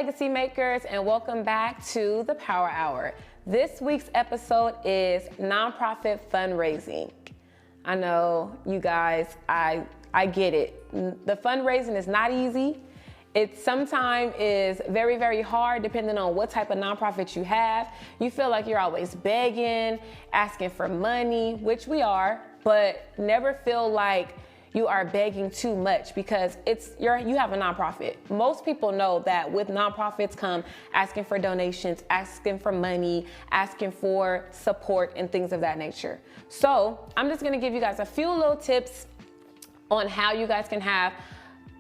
Legacy Makers, and welcome back to the Power Hour. This week's episode is nonprofit fundraising. I know you guys, I get it. The fundraising is not easy. It sometimes is very, very hard depending on what type of nonprofit you have. You feel like you're always begging, asking for money, which we are, but never feel like you are begging too much because you have a nonprofit. Most people know that with nonprofits come asking for donations, asking for money, asking for support and things of that nature. So I'm just gonna give you guys a few little tips on how you guys can have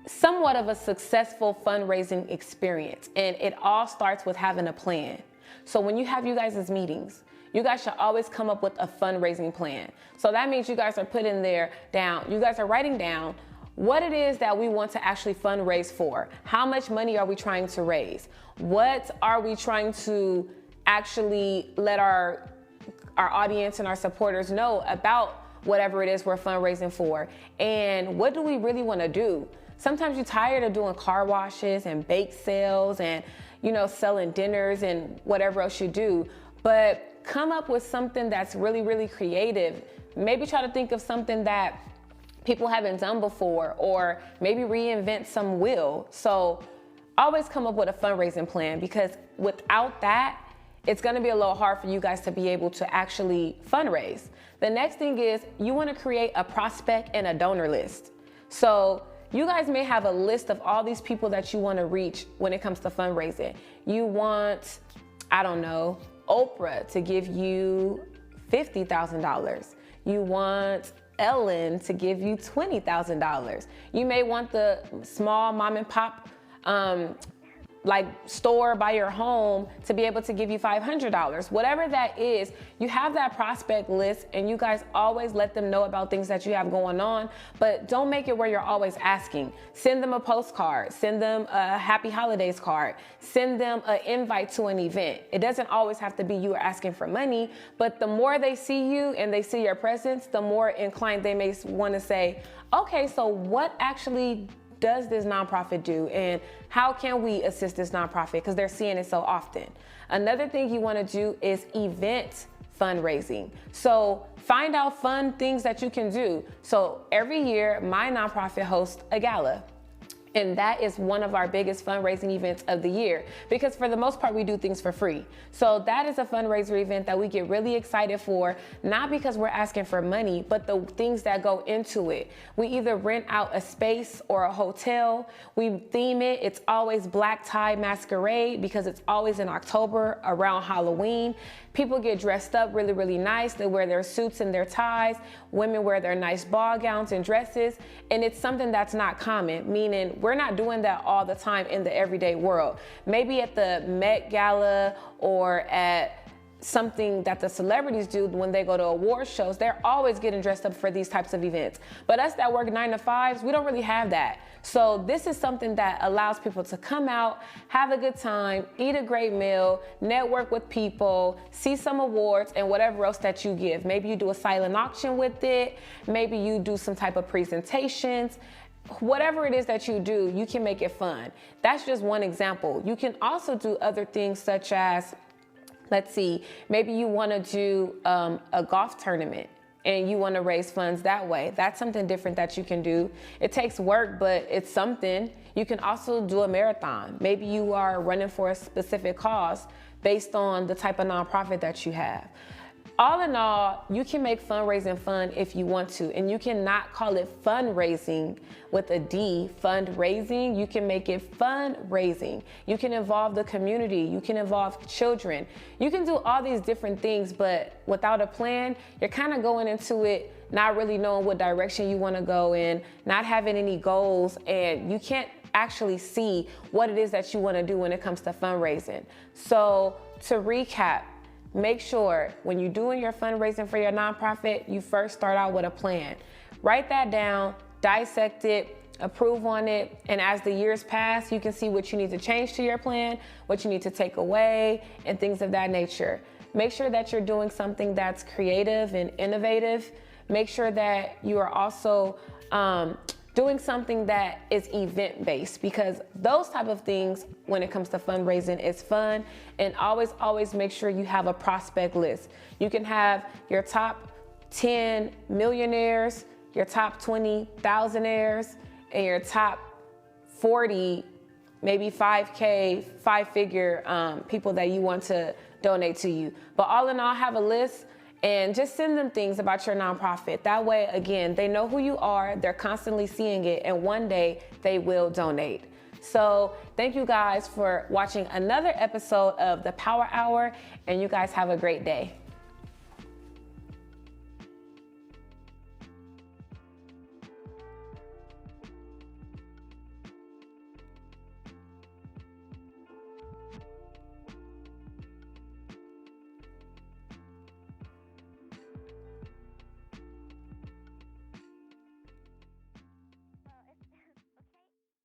somewhat of a successful fundraising experience. And it all starts with having a plan. So when you have you guys' meetings, you guys should always come up with a fundraising plan. So that means you guys are you guys are writing down what it is that we want to actually fundraise for. How much money are we trying to raise? What are we trying to actually let our audience and our supporters know about whatever it is we're fundraising for? And what do we really want to do? Sometimes you're tired of doing car washes and bake sales and, selling dinners and whatever else you do, but come up with something that's really, really creative. Maybe try to think of something that people haven't done before, or maybe reinvent some wheel. So always come up with a fundraising plan, because without that, it's gonna be a little hard for you guys to be able to actually fundraise. The next thing is you wanna create a prospect and a donor list. So you guys may have a list of all these people that you wanna reach when it comes to fundraising. You want, Oprah to give you $50,000. You want Ellen to give you $20,000. You may want the small mom and pop store by your home to be able to give you $500. Whatever that is, you have that prospect list, and you guys always let them know about things that you have going on, but don't make it where you're always asking. Send them a postcard, send them a happy holidays card, send them an invite to an event. It doesn't always have to be you are asking for money, but the more they see you and they see your presence, the more inclined they may want to say, okay, so what actually does this nonprofit do, and how can we assist this nonprofit, because they're seeing it so often. Another thing you want to do is event fundraising. So find out fun things that you can do. So every year my nonprofit hosts a gala. And that is one of our biggest fundraising events of the year, because for the most part, we do things for free. So that is a fundraiser event that we get really excited for, not because we're asking for money, but the things that go into it. We either rent out a space or a hotel. We theme it. It's always black tie masquerade, because it's always in October around Halloween. People get dressed up really, really nice. They wear their suits and their ties. Women wear their nice ball gowns and dresses. And it's something that's not common, meaning we're not doing that all the time in the everyday world. Maybe at the Met Gala or at something that the celebrities do when they go to award shows, they're always getting dressed up for these types of events. But us that work 9 to 5s, we don't really have that. So this is something that allows people to come out, have a good time, eat a great meal, network with people, see some awards, and whatever else that you give. Maybe you do a silent auction with it. Maybe you do some type of presentations. Whatever it is that you do, you can make it fun. That's just one example. You can also do other things such as, let's see, maybe you want to do a golf tournament and you want to raise funds that way. That's something different that you can do. It takes work, but it's something. You can also do a marathon. Maybe you are running for a specific cause based on the type of nonprofit that you have. All in all, you can make fundraising fun if you want to, and you cannot call it fundraising with a D, fundraising. You can make it fundraising. You can involve the community. You can involve children. You can do all these different things, but without a plan, you're kind of going into it not really knowing what direction you want to go in, not having any goals, and you can't actually see what it is that you want to do when it comes to fundraising. So to recap, make sure when you're doing your fundraising for your nonprofit, you first start out with a plan. Write that down, dissect it, approve on it, and as the years pass, you can see what you need to change to your plan, what you need to take away, and things of that nature. Make sure that you're doing something that's creative and innovative. Make sure that you are also doing something that is event-based, because those type of things when it comes to fundraising is fun. And always make sure you have a prospect list. You can have your top 10 millionaires, your top 20 thousandaires, and your top 40, maybe 5K, five-figure people that you want to donate to you. But all in all, have a list and just send them things about your nonprofit. That way, again, they know who you are, they're constantly seeing it, and one day they will donate. So thank you guys for watching another episode of the Power Hour, and you guys have a great day.